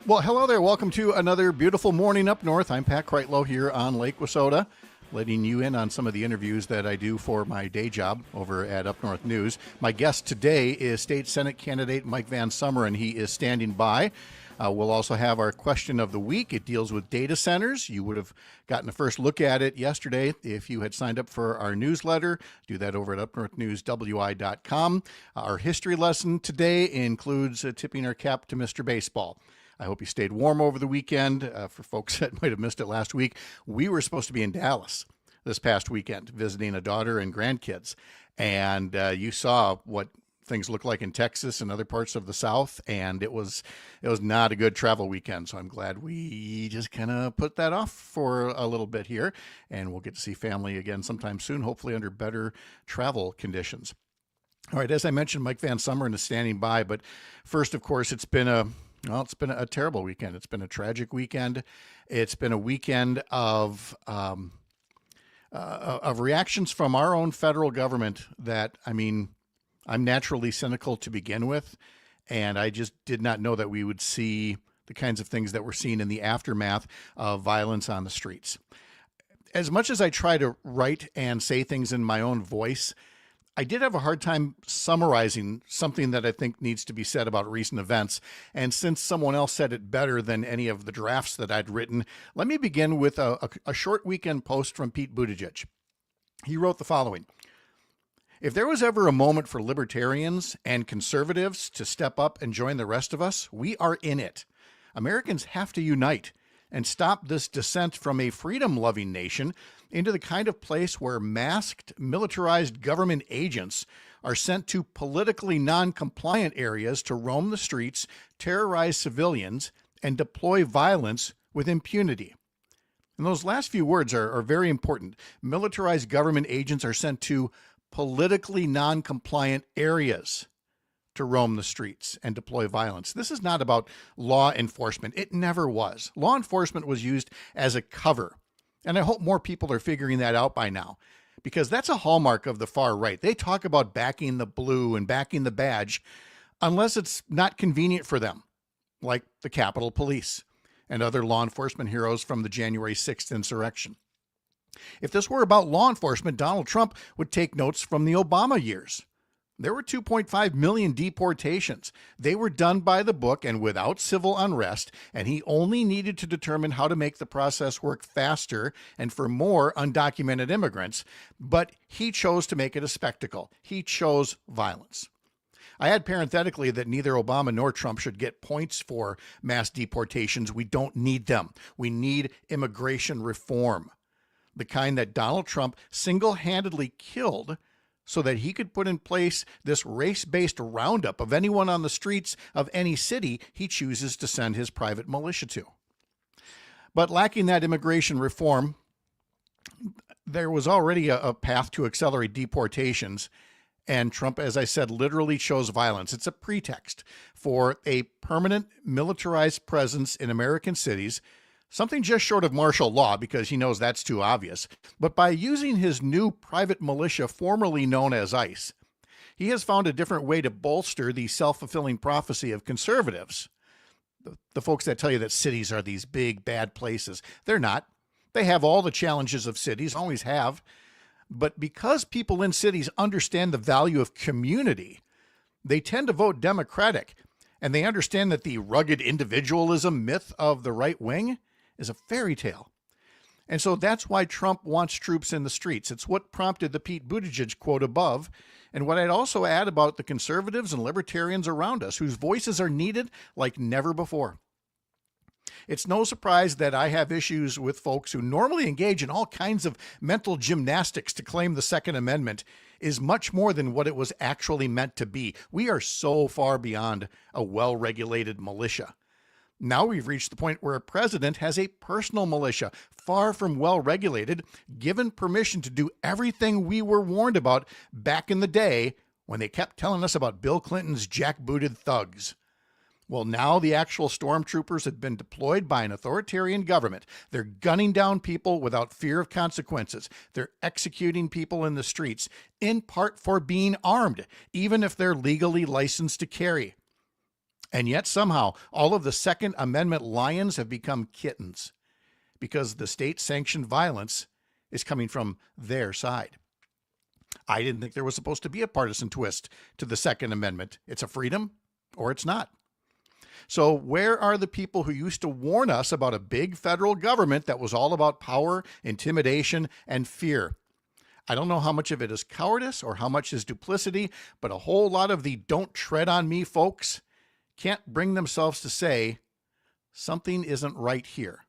Well, hello there. Welcome to another beautiful morning up north. I'm Pat Kreitlow here on Lake Wissota, letting you in on some of the interviews that I do for my day job over at Up North News. My guest today is State Senate candidate Mike Van Someren. He is standing by. We'll also have our question of the week. It deals with data centers. You would have gotten a first look at it yesterday if you had signed up for our newsletter. Do that over at upnorthnewswi.com. Our history lesson today includes tipping our cap to Mr. Baseball. I hope you stayed warm over the weekend. For folks that might have missed it last week, we were supposed to be in Dallas this past weekend visiting a daughter and grandkids. And you saw what things look like in Texas and other parts of the South, and it was not a good travel weekend. So I'm glad we just kind of put that off for a little bit here, and we'll get to see family again sometime soon, hopefully under better travel conditions. All right, as I mentioned, Mike Van Someren is standing by, but first, of course, it's been a terrible weekend. It's been a tragic weekend. It's been a weekend of reactions from our own federal government that, I mean, I'm naturally cynical to begin with, and I just did not know that we would see the kinds of things that we're seeing in the aftermath of violence on the streets. As much as I try to write and say things in my own voice, I did have a hard time summarizing something that I think needs to be said about recent events. And since someone else said it better than any of the drafts that I'd written, let me begin with a short weekend post from Pete Buttigieg. He wrote the following: "If there was ever a moment for libertarians and conservatives to step up and join the rest of us, we are in it. Americans have to unite and stop this descent from a freedom-loving nation into the kind of place where masked, militarized government agents are sent to politically non-compliant areas to roam the streets, terrorize civilians, and deploy violence with impunity." And those last few words are very important. Militarized government agents are sent to politically non-compliant areas to roam the streets and deploy violence. This is not about law enforcement. It never was. Law enforcement was used as a cover. And I hope more people are figuring that out by now, because that's a hallmark of the far right. They talk about backing the blue and backing the badge unless it's not convenient for them, like the Capitol Police and other law enforcement heroes from the January 6th insurrection. If this were about law enforcement, Donald Trump would take notes from the Obama years. There were 2.5 million deportations. They were done by the book and without civil unrest, and he only needed to determine how to make the process work faster and for more undocumented immigrants, but he chose to make it a spectacle. He chose violence. I add parenthetically that neither Obama nor Trump should get points for mass deportations. We don't need them. We need immigration reform, the kind that Donald Trump single-handedly killed so that he could put in place this race-based roundup of anyone on the streets of any city he chooses to send his private militia to. But lacking that immigration reform, there was already a path to accelerate deportations, and Trump, as I said, literally chose violence. It's a pretext for a permanent militarized presence in American cities, something just short of martial law, because he knows that's too obvious. But by using his new private militia, formerly known as ICE, he has found a different way to bolster the self-fulfilling prophecy of conservatives. The folks that tell you that cities are these big, bad places. They're not. They have all the challenges of cities, always have. But because people in cities understand the value of community, they tend to vote Democratic. And they understand that the rugged individualism myth of the right wing is a fairy tale. And so that's why Trump wants troops in the streets. It's what prompted the Pete Buttigieg quote above, and what I'd also add about the conservatives and libertarians around us, whose voices are needed like never before. It's no surprise that I have issues with folks who normally engage in all kinds of mental gymnastics to claim the Second Amendment is much more than what it was actually meant to be. We are so far beyond a well-regulated militia. Now we've reached the point where a president has a personal militia, far from well-regulated, given permission to do everything we were warned about back in the day when they kept telling us about Bill Clinton's jackbooted thugs. Well, now the actual stormtroopers have been deployed by an authoritarian government. They're gunning down people without fear of consequences. They're executing people in the streets, in part for being armed, even if they're legally licensed to carry. And yet somehow all of the Second Amendment lions have become kittens because the state-sanctioned violence is coming from their side. I didn't think there was supposed to be a partisan twist to the Second Amendment. It's a freedom or it's not. So where are the people who used to warn us about a big federal government that was all about power, intimidation, and fear? I don't know how much of it is cowardice or how much is duplicity, but a whole lot of the "don't tread on me" folks can't bring themselves to say something isn't right here.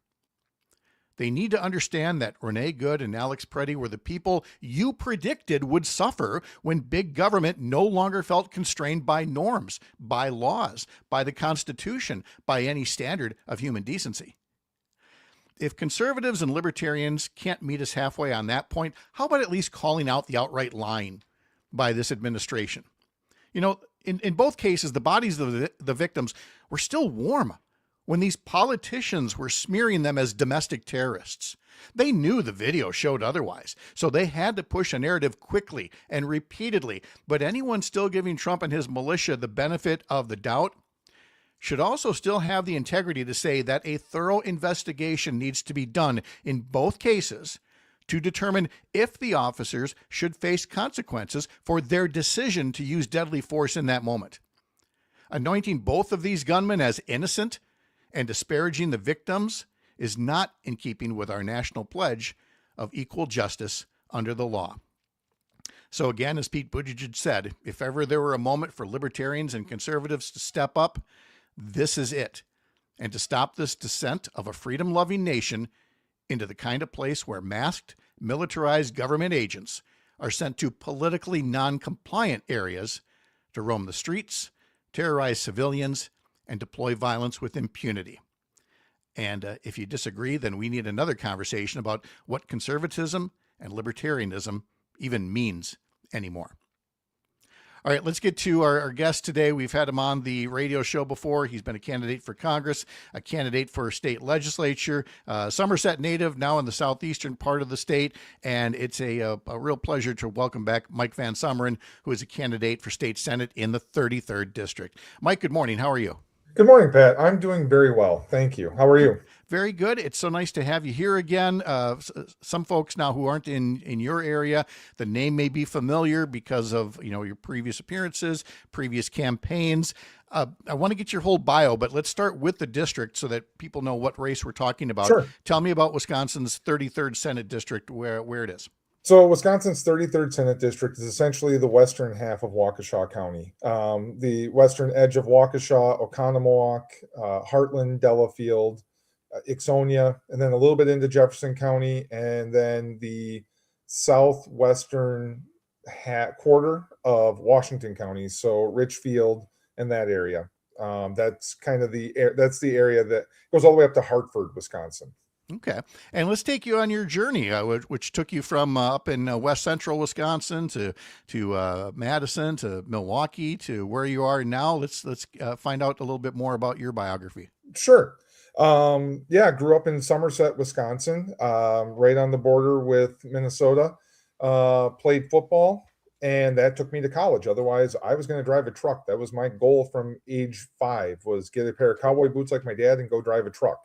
They need to understand that Renee Good and Alex Preddy were the people you predicted would suffer when big government no longer felt constrained by norms, by laws, by the Constitution, by any standard of human decency. If conservatives and libertarians can't meet us halfway on that point, how about at least calling out the outright lying by this administration? You know, in both cases, the bodies of the victims were still warm when these politicians were smearing them as domestic terrorists. They knew the video showed otherwise, so they had to push a narrative quickly and repeatedly. But anyone still giving Trump and his militia the benefit of the doubt should also still have the integrity to say that a thorough investigation needs to be done in both cases to determine if the officers should face consequences for their decision to use deadly force in that moment. Anointing both of these gunmen as innocent and disparaging the victims is not in keeping with our national pledge of equal justice under the law. So again, as Pete Buttigieg said, if ever there were a moment for libertarians and conservatives to step up, this is it. And to stop this descent of a freedom-loving nation into the kind of place where masked, militarized government agents are sent to politically non-compliant areas to roam the streets, terrorize civilians, and deploy violence with impunity. And if you disagree, then we need another conversation about what conservatism and libertarianism even means anymore. All right, let's get to our guest today. We've had him on the radio show before. He's been a candidate for Congress, a candidate for state legislature, Somerset native, now in the southeastern part of the state. And it's a real pleasure to welcome back Mike Van Someren, who is a candidate for state senate in the 33rd district. Mike, good morning. How are you? Good morning, Pat. I'm doing very well. Thank you. How are you? Very good. It's so nice to have you here again. Some folks now who aren't in your area, the name may be familiar because of your previous appearances, previous campaigns. I want to get your whole bio, but let's start with the district so that people know what race we're talking about. Sure. Tell me about Wisconsin's 33rd Senate District, where it is. So Wisconsin's 33rd Senate District is essentially the western half of Waukesha County. The western edge of Waukesha, Oconomowoc, Heartland, Delafield, Ixonia, and then a little bit into Jefferson County, and then the southwestern quarter of Washington County, so Richfield and that area. That's kind of the area that goes all the way up to Hartford, Wisconsin. Okay. And let's take you on your journey, which took you from up in west central Wisconsin to Madison, to Milwaukee, to where you are now. Let's find out a little bit more about your biography. Sure. I grew up in Somerset, Wisconsin, right on the border with Minnesota. Played football, and that took me to college. Otherwise, I was going to drive a truck. That was my goal from age 5, was get a pair of cowboy boots like my dad and go drive a truck.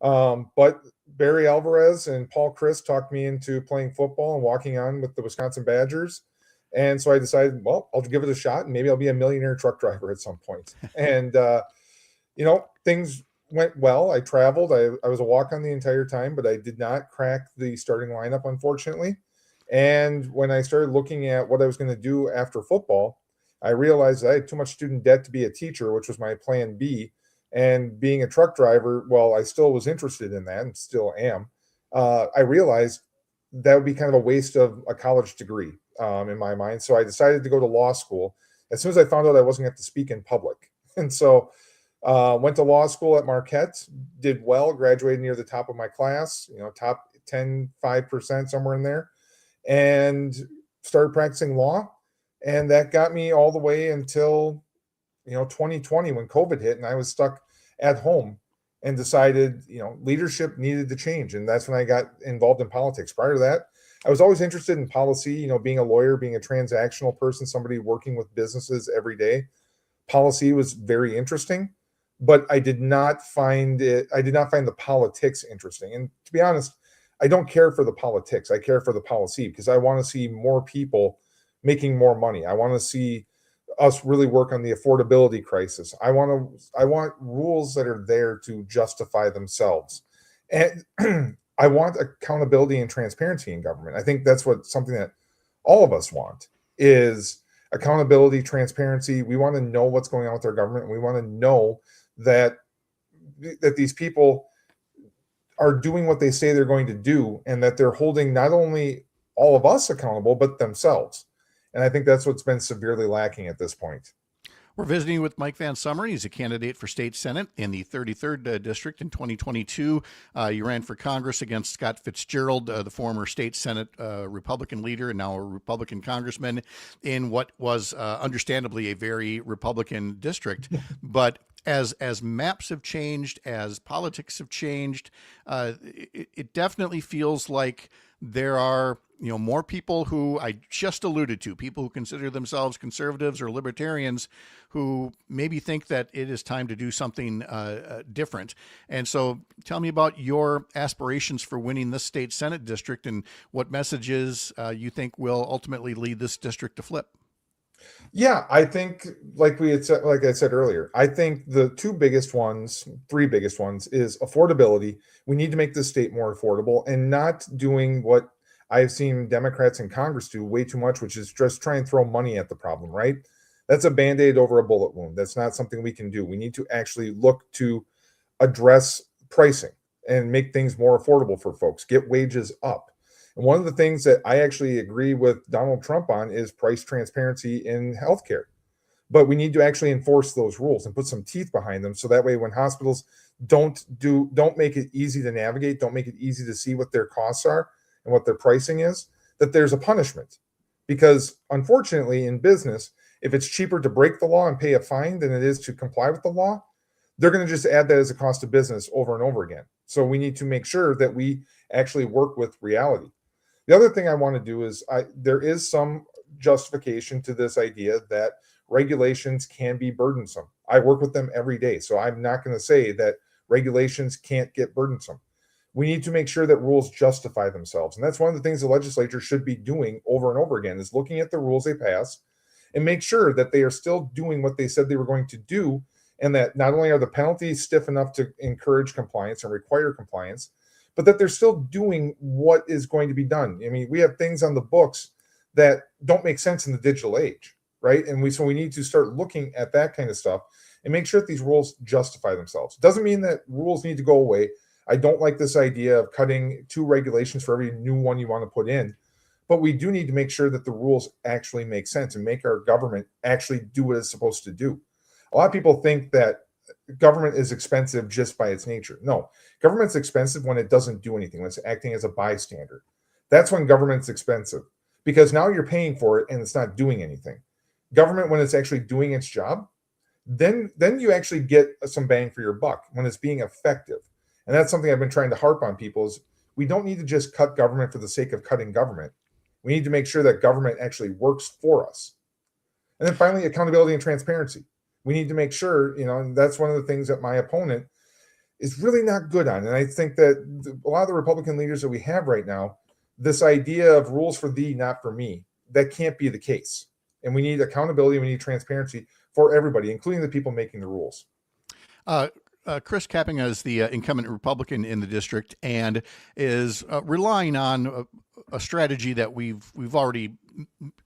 But Barry Alvarez and Paul Chris talked me into playing football and walking on with the Wisconsin Badgers. And so I decided, well, I'll give it a shot and maybe I'll be a millionaire truck driver at some point. And, things went well. I traveled. I was a walk-on the entire time, but I did not crack the starting lineup, unfortunately. And when I started looking at what I was going to do after football, I realized I had too much student debt to be a teacher, which was my plan B. And being a truck driver, well, I still was interested in that and still am. I realized that would be kind of a waste of a college degree in my mind. So I decided to go to law school as soon as I found out I wasn't going to have to speak in public. And so went to law school at Marquette, did well, graduated near the top of my class, top 10, 5%, somewhere in there, and started practicing law. And that got me all the way until 2020 when COVID hit and I was stuck at home and decided, leadership needed to change. And that's when I got involved in politics. Prior to that, I was always interested in policy, being a lawyer, being a transactional person, somebody working with businesses every day. policy was very interesting, but I did not find the politics interesting. And to be honest, I don't care for the politics. I care for the policy because I want to see more people making more money. I want to see us really work on the affordability crisis. I want rules that are there to justify themselves. And I want accountability and transparency in government. I think that's something that all of us want is accountability, transparency. We want to know what's going on with our government. And we want to know that these people are doing what they say they're going to do, and that they're holding not only all of us accountable, but themselves. And I think that's what's been severely lacking at this point. We're visiting with Mike Van Someren. He's a candidate for state senate in the 33rd district in 2022. You ran for Congress against Scott Fitzgerald, the former state senate Republican leader and now a Republican congressman in what was understandably a very Republican district. But as maps have changed, as politics have changed, it definitely feels like there are more people who I just alluded to, people who consider themselves conservatives or libertarians, who maybe think that it is time to do something different. And so tell me about your aspirations for winning this state senate district and what messages you think will ultimately lead this district to flip. Yeah, I think like I said earlier, I think the three biggest ones is affordability. We need to make this state more affordable and not doing what I've seen Democrats in Congress do way too much, which is just try and throw money at the problem, right? That's a Band-Aid over a bullet wound. That's not something we can do. We need to actually look to address pricing and make things more affordable for folks, get wages up. And one of the things that I actually agree with Donald Trump on is price transparency in healthcare. But we need to actually enforce those rules and put some teeth behind them, so that way when hospitals don't make it easy to navigate, don't make it easy to see what their costs are and what their pricing is, that there's a punishment. Because unfortunately in business, if it's cheaper to break the law and pay a fine than it is to comply with the law, they're going to just add that as a cost of business over and over again. So we need to make sure that we actually work with reality. The other thing I want to do is there is some justification to this idea that regulations can be burdensome. I work with them every day, so I'm not going to say that regulations can't get burdensome. We need to make sure that rules justify themselves. And that's one of the things the legislature should be doing over and over again, is looking at the rules they pass and make sure that they are still doing what they said they were going to do, and that not only are the penalties stiff enough to encourage compliance and require compliance, but that they're still doing what is going to be done. I mean, we have things on the books that don't make sense in the digital age, right? And we need to start looking at that kind of stuff and make sure that these rules justify themselves. Doesn't mean that rules need to go away. I don't like this idea of cutting 2 regulations for every new one you want to put in, but we do need to make sure that the rules actually make sense and make our government actually do what it's supposed to do. A lot of people think that government is expensive just by its nature. No, government's expensive when it doesn't do anything, when it's acting as a bystander. That's when government's expensive, because now you're paying for it and it's not doing anything. Government, when it's actually doing its job, then you actually get some bang for your buck when it's being effective. And that's something I've been trying to harp on people, is we don't need to just cut government for the sake of cutting government. We need to make sure that government actually works for us. And then finally, accountability and transparency. We need to make sure, and that's one of the things that my opponent is really not good on. And I think that a lot of the Republican leaders that we have right now, this idea of rules for thee, not for me, that can't be the case. And we need accountability, we need transparency for everybody, including the people making the rules. Chris Kapping is the incumbent Republican in the district and is relying on a strategy that we've already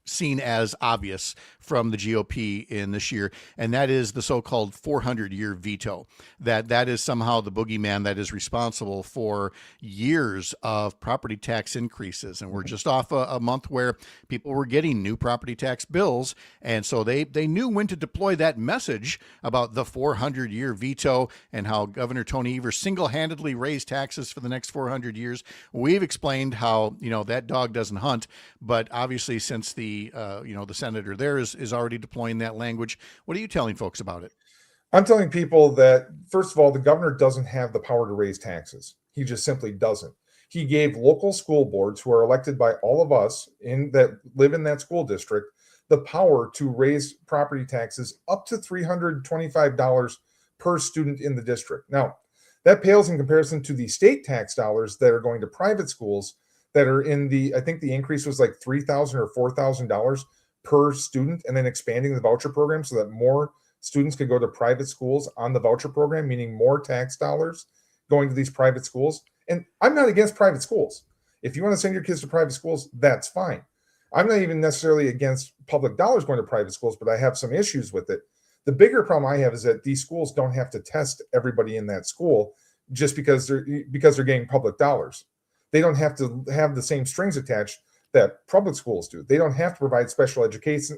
seen as obvious from the GOP in this year, and that is the so-called 400-year veto. That is somehow the boogeyman that is responsible for years of property tax increases, and we're just off a month where people were getting new property tax bills, and so they knew when to deploy that message about the 400-year veto and how Governor Tony Evers single-handedly raised taxes for the next 400 years. We've explained how that dog doesn't hunt, but obviously since the senator there is already deploying that language, what are you telling folks about it? I'm telling people that, first of all, the governor doesn't have the power to raise taxes. He just simply doesn't. He gave local school boards, who are elected by all of us that live in that school district, the power to raise property taxes up to $325 per student in the district. Now, that pales in comparison to the state tax dollars that are going to private schools that are in the, I think the increase was like $3,000 or $4,000 per student, and then expanding the voucher program so that more students could go to private schools on the voucher program, meaning more tax dollars going to these private schools. And I'm not against private schools. If you want to send your kids to private schools, that's fine. I'm not even necessarily against public dollars going to private schools, but I have some issues with it. The bigger problem I have is that these schools don't have to test everybody in that school just because they're getting public dollars. They don't have to have the same strings attached that public schools do. They don't have to provide special education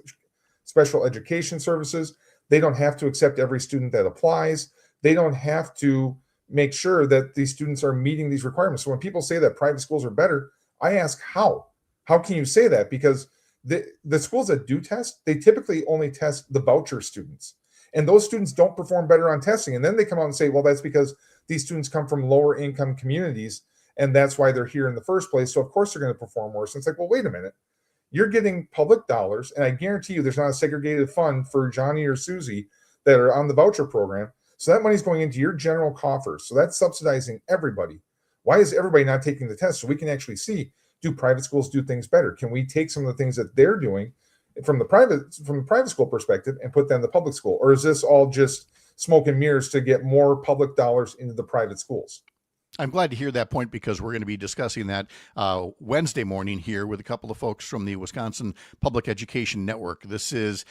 services. They don't have to accept every student that applies. They don't have to make sure that these students are meeting these requirements. So when people say that private schools are better, I ask how? How can you say that? Because the schools that do test, they typically only test the voucher students. And those students don't perform better on testing. And then they come out and say, well, that's because these students come from lower income communities, and that's why they're here in the first place. So of course they're going to perform worse. And it's like, well, wait a minute. You're getting public dollars, and I guarantee you there's not a segregated fund for Johnny or Susie that are on the voucher program. So that money's going into your general coffers. So that's subsidizing everybody. Why is everybody not taking the test? So we can actually see, do private schools do things better? Can we take some of the things that they're doing from the private school perspective and put them in the public school? Or is this all just smoke and mirrors to get more public dollars into the private schools? I'm glad to hear that point, because we're going to be discussing that Wednesday morning here with a couple of folks from the Wisconsin Public Education Network. This is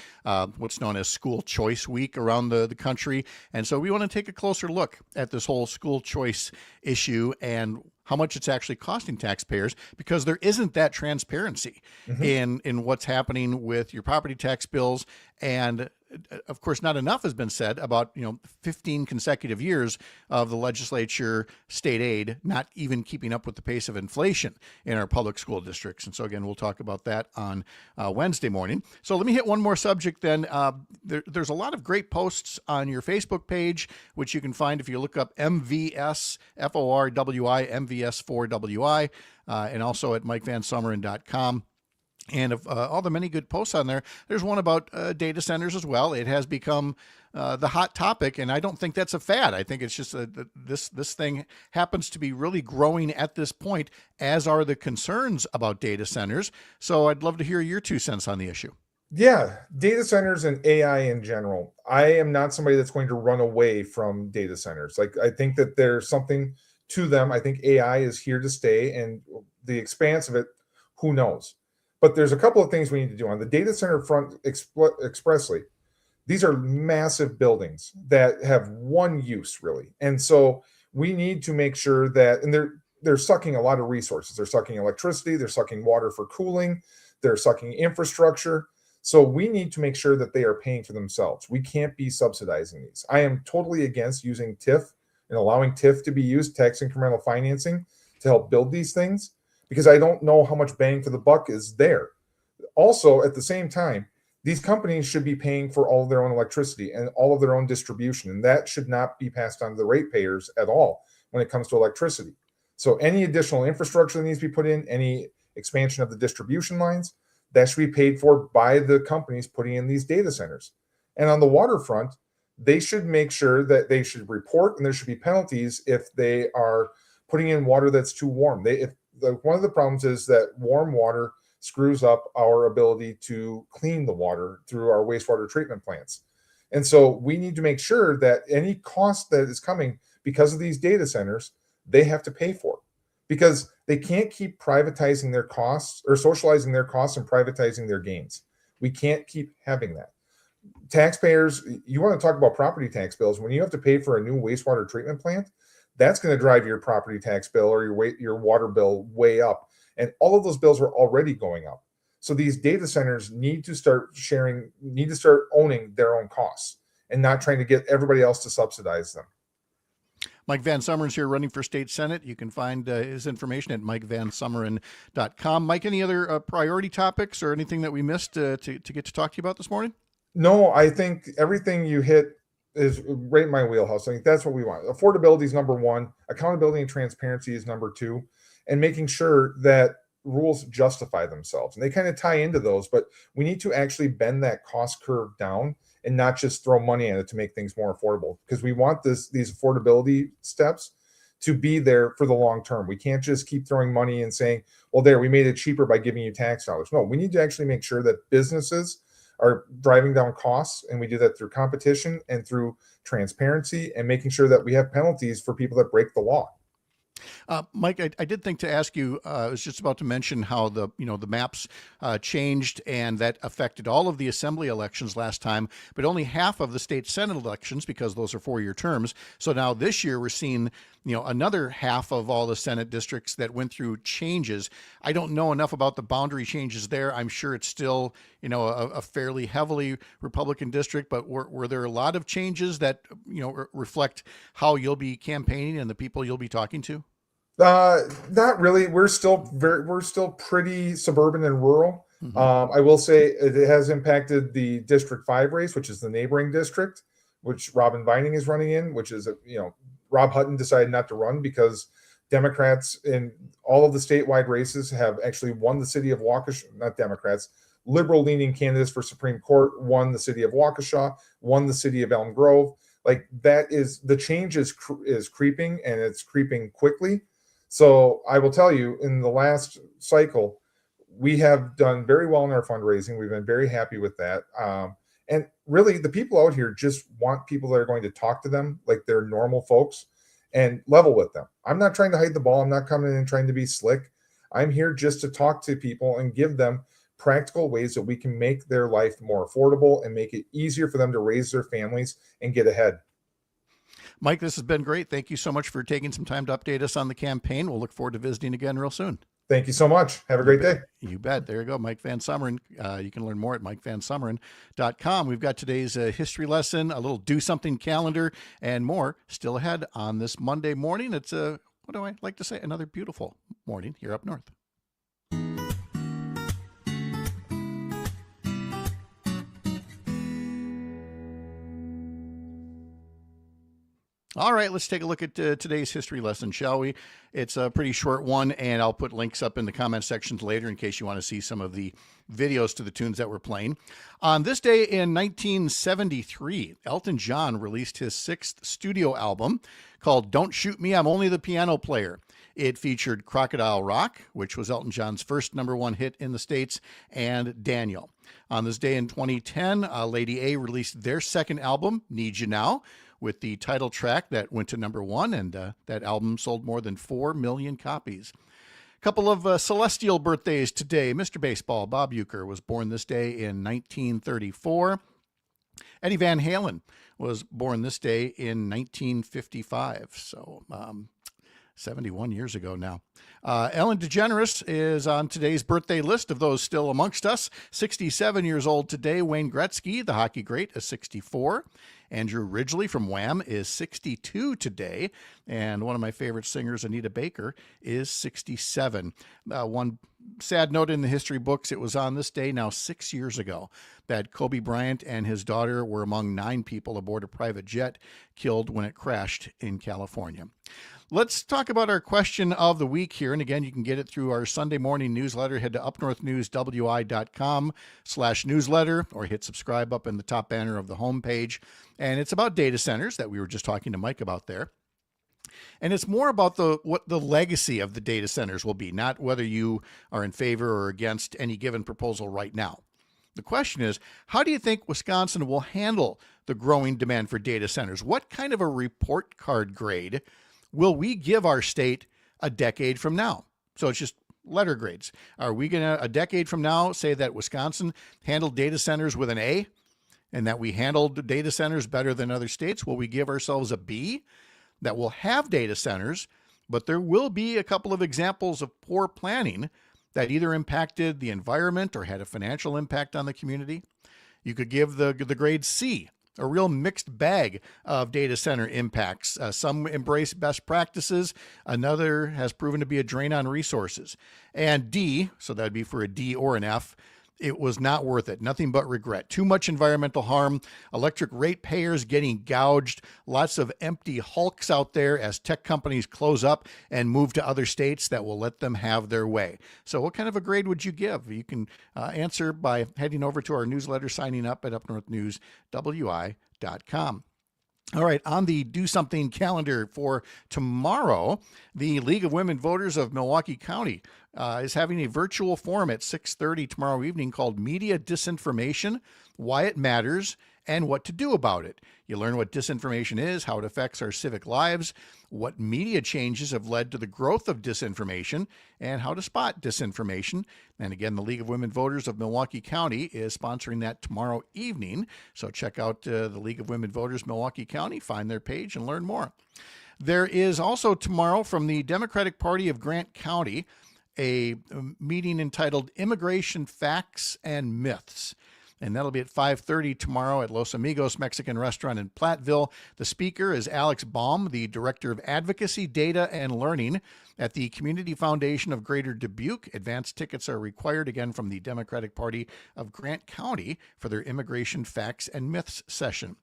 what's known as School Choice Week around the country. And so we want to take a closer look at this whole school choice issue and how much it's actually costing taxpayers, because there isn't that transparency in what's happening with your property tax bills. And of course, not enough has been said about 15 consecutive years of the legislature state aid not even keeping up with the pace of inflation in our public school districts. And so again, we'll talk about that on Wednesday morning. So let me hit one more subject then. There's a lot of great posts on your Facebook page, which you can find if you look up MVS FORWI MVS4WI, and also at MikeVanSomeren.com. And of all the many good posts on there, there's one about data centers as well. It has become the hot topic, and I don't think that's a fad. I think it's just this thing happens to be really growing at this point, as are the concerns about data centers. So I'd love to hear your 2 cents on the issue. Yeah, data centers and AI in general. I am not somebody that's going to run away from data centers. Like, I think that there's something to them. I think AI is here to stay, and the expanse of it, who knows? But there's a couple of things we need to do on the data center front expressly. These are massive buildings that have one use, really. And so we need to make sure that, and they're sucking a lot of resources. They're sucking electricity, they're sucking water for cooling, they're sucking infrastructure. So we need to make sure that they are paying for themselves. We can't be subsidizing these. I am totally against using TIF and allowing TIF to be used, tax incremental financing, to help build these things, because I don't know how much bang for the buck is there. Also, at the same time, these companies should be paying for all of their own electricity and all of their own distribution, and that should not be passed on to the ratepayers at all when it comes to electricity. So any additional infrastructure that needs to be put in, any expansion of the distribution lines, that should be paid for by the companies putting in these data centers. And on the waterfront, they should make sure that they should report, and there should be penalties if they are putting in water that's too warm. One of the problems is that warm water screws up our ability to clean the water through our wastewater treatment plants. And so we need to make sure that any cost that is coming because of these data centers, they have to pay for, because they can't keep privatizing their costs or socializing their costs and privatizing their gains. We can't keep having that. Taxpayers, you want to talk about property tax bills, when you have to pay for a new wastewater treatment plant, that's going to drive your property tax bill or your water bill way up. And all of those bills are already going up. So these data centers need to start owning their own costs and not trying to get everybody else to subsidize them. Mike Van Someren's here running for state senate. You can find his information at MikeVanSomeren.com. Mike, any other priority topics or anything that we missed to get to talk to you about this morning? No, I think everything you hit is right in my wheelhouse. I think that's what we want. Affordability is number one. Accountability and transparency is number two. And making sure that rules justify themselves, and they kind of tie into those, but we need to actually bend that cost curve down and not just throw money at it to make things more affordable, because we want these affordability steps to be there for the long term. We can't just keep throwing money and saying, well, there, we made it cheaper by giving you tax dollars. No, we need to actually make sure that businesses are driving down costs, and we do that through competition and through transparency and making sure that we have penalties for people that break the law. Mike, I did think to ask you. I was just about to mention how the maps changed, and that affected all of the assembly elections last time, but only half of the state senate elections, because those are 4-year terms. So now this year we're seeing another half of all the senate districts that went through changes. I don't know enough about the boundary changes there. I'm sure it's still a fairly heavily Republican district, but were there a lot of changes that reflect how you'll be campaigning and the people you'll be talking to? Not really. We're still pretty suburban and rural. Mm-hmm. I will say it has impacted the District 5 race, which is the neighboring district, which Robin Vining is running in, which is Rob Hutton decided not to run because Democrats in all of the statewide races have actually won the city of Waukesha. Not Democrats, liberal-leaning candidates for Supreme Court won the city of Waukesha, won the city of Elm Grove. Like, that is, the change is creeping, and it's creeping quickly. So I will tell you, in the last cycle, we have done very well in our fundraising. We've been very happy with that. And really, the people out here just want people that are going to talk to them like they're normal folks and level with them. I'm not trying to hide the ball. I'm not coming in and trying to be slick. I'm here just to talk to people and give them practical ways that we can make their life more affordable and make it easier for them to raise their families and get ahead. Mike, this has been great. Thank you so much for taking some time to update us on the campaign. We'll look forward to visiting again real soon. Thank you so much. Have a great day. You bet. There you go. Mike Van Someren. You can learn more at MikeVanSomeren.com. We've got today's history lesson, a little do something calendar, and more still ahead on this Monday morning. It's what do I like to say? Another beautiful morning here up north. All right, let's take a look at today's history lesson, shall we? It's a pretty short one, and I'll put links up in the comment sections later in case you want to see some of the videos to the tunes that we're playing. On this day in 1973, Elton John released his 6th studio album called Don't Shoot Me, I'm Only the Piano Player. It featured Crocodile Rock, which was Elton John's first #1 hit in the States, and Daniel. On this day in 2010, Lady A released their 2nd album, Need You Now, with the title track that went to #1, and that album sold more than 4 million copies. A couple of celestial birthdays today. Mr. Baseball, Bob Uecker, was born this day in 1934. Eddie Van Halen was born this day in 1955, so 71 years ago now. Ellen DeGeneres is on today's birthday list of those still amongst us. 67 years old today. Wayne Gretzky, the hockey great, is 64. Andrew Ridgeley from Wham is 62 today. And one of my favorite singers, Anita Baker, is 67. One sad note in the history books, it was on this day now 6 years ago that Kobe Bryant and his daughter were among 9 people aboard a private jet killed when it crashed in California. Let's talk about our question of the week here. And again, you can get it through our Sunday morning newsletter. Head to upnorthnewswi.com/newsletter or hit subscribe up in the top banner of the homepage. And it's about data centers that we were just talking to Mike about there. And it's more about what the legacy of the data centers will be, not whether you are in favor or against any given proposal right now. The question is, how do you think Wisconsin will handle the growing demand for data centers? What kind of a report card grade will we give our state a decade from now? So it's just letter grades. Are we going to, a decade from now, say that Wisconsin handled data centers with an A and that we handled data centers better than other states? Will we give ourselves a B? That will have data centers, but there will be a couple of examples of poor planning that either impacted the environment or had a financial impact on the community. You could give the grade C, a real mixed bag of data center impacts. Some embrace best practices. Another has proven to be a drain on resources. And D, so that'd be for a D or an F, it was not worth it. Nothing but regret. Too much environmental harm, electric ratepayers getting gouged, lots of empty hulks out there as tech companies close up and move to other states that will let them have their way. So what kind of a grade would you give? You can answer by heading over to our newsletter, signing up at upnorthnewswi.com. All right, on the Do Something calendar for tomorrow, the League of Women Voters of Milwaukee County is having a virtual forum at 6:30 tomorrow evening called Media Disinformation, Why It Matters, and What to Do About It. You learn what disinformation is, how it affects our civic lives, what media changes have led to the growth of disinformation, and how to spot disinformation. And again, the League of Women Voters of Milwaukee County is sponsoring that tomorrow evening. So check out the League of Women Voters Milwaukee County, find their page, and learn more. There is also tomorrow from the Democratic Party of Grant County a meeting entitled Immigration Facts and Myths. And that'll be at 5:30 tomorrow at Los Amigos Mexican Restaurant in Platteville. The speaker is Alex Baum, the Director of Advocacy, Data, and Learning at the Community Foundation of Greater Dubuque. Advance tickets are required, again, from the Democratic Party of Grant County for their Immigration Facts and Myths session.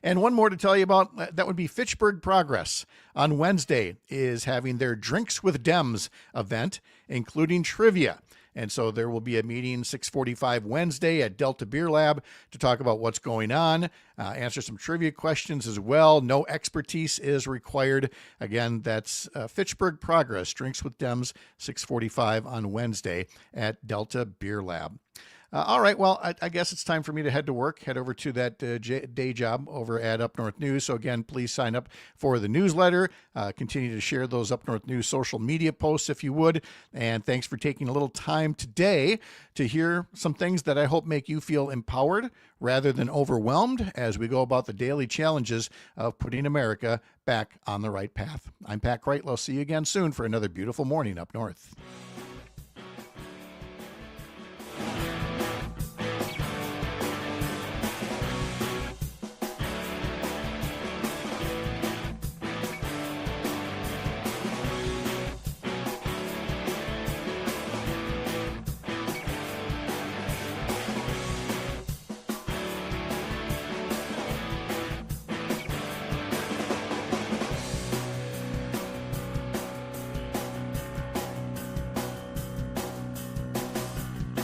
And one more to tell you about, that would be Fitchburg Progress on Wednesday is having their Drinks with Dems event, including trivia. And so there will be a meeting 6:45 Wednesday at Delta Beer Lab to talk about what's going on, answer some trivia questions as well. No expertise is required. Again, that's Fitchburg Progress, Drinks with Dems, 6:45 on Wednesday at Delta Beer Lab. All right, well, I guess it's time for me to head to work, head over to that day job over at Up North News. So again, please sign up for the newsletter. Continue to share those Up North News social media posts if you would. And thanks for taking a little time today to hear some things that I hope make you feel empowered rather than overwhelmed as we go about the daily challenges of putting America back on the right path. I'm Pat Kreitlow. See you again soon for another beautiful morning up north.